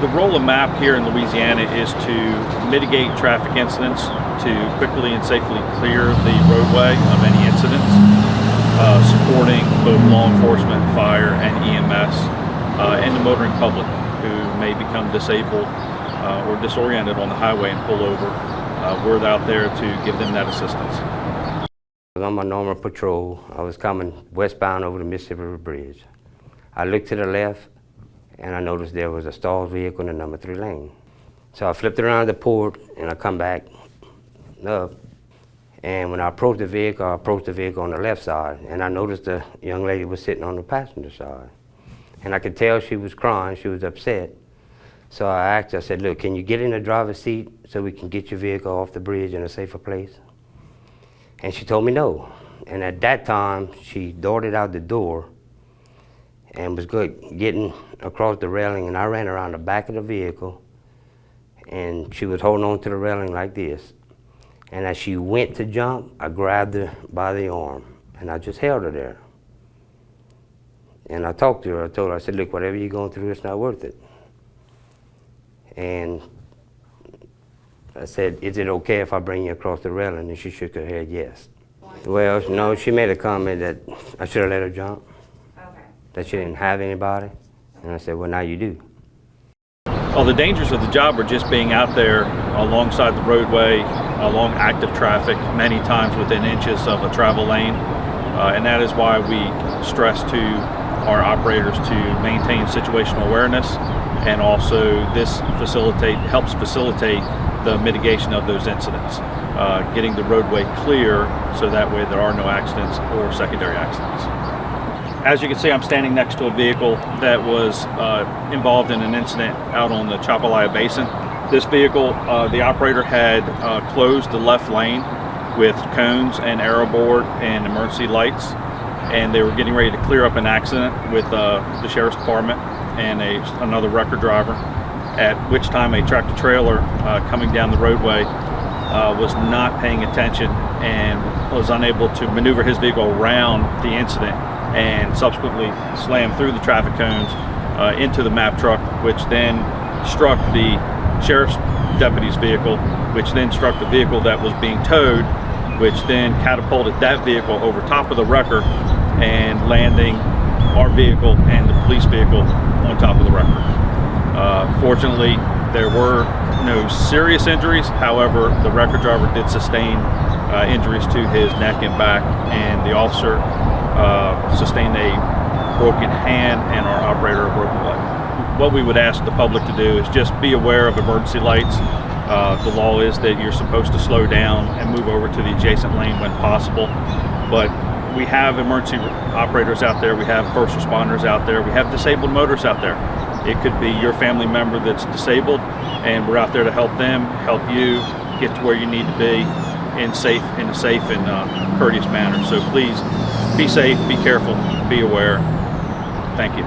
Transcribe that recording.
The role of MAP here in Louisiana is to mitigate traffic incidents, to quickly and safely clear the roadway of any incidents, supporting both law enforcement, fire, and EMS, and the motoring public who may become disabled or disoriented on the highway and pull over. We're out there to give them that assistance. On my normal patrol, I was coming westbound over the Mississippi River Bridge. I looked to the left, and I noticed there was a stalled vehicle in the number 3 lane. So I flipped around the port, and I come back up. And when I approached the vehicle on the left side, and I noticed the young lady was sitting on the passenger side. And I could tell she was crying, she was upset. So I asked her, I said, look, can you get in the driver's seat so we can get your vehicle off the bridge in a safer place? And she told me no. And at that time, she darted out the door and was getting across the railing, and I ran around the back of the vehicle, and she was holding on to the railing like this. And as she went to jump, I grabbed her by the arm, and I just held her there. And I talked to her, I told her, I said, look, whatever you're going through, it's not worth it. And I said, is it okay if I bring you across the railing? And she shook her head, yes. Well, no, she made a comment that I should have let her jump. That she didn't have anybody, and I said, well, now you do. Well, the dangers of the job are just being out there alongside the roadway, along active traffic, many times within inches of a travel lane, and that is why we stress to our operators to maintain situational awareness, and also this helps facilitate the mitigation of those incidents, getting the roadway clear so that way there are no accidents or secondary accidents. As you can see, I'm standing next to a vehicle that was involved in an incident out on the Chapalaya Basin. This vehicle, the operator had closed the left lane with cones and arrow board and emergency lights, and they were getting ready to clear up an accident with the Sheriff's Department and another record driver, at which time a tractor trailer coming down the roadway was not paying attention and was unable to maneuver his vehicle around the incident, and subsequently slammed through the traffic cones into the MAP truck, which then struck the sheriff's deputy's vehicle, which then struck the vehicle that was being towed, which then catapulted that vehicle over top of the wrecker and landing our vehicle and the police vehicle on top of the wrecker. Fortunately, there were no serious injuries. However, the wrecker driver did sustain injuries to his neck and back, and the officer sustained a broken hand and our operator a broken leg. What we would ask the public to do is just be aware of emergency lights. The law is that you're supposed to slow down and move over to the adjacent lane when possible, but we have emergency operators out there, we have first responders out there, we have disabled motorists out there. It could be your family member that's disabled, and we're out there to help them, help you get to where you need to be in a safe and courteous manner. So please be safe, be careful, be aware. Thank you.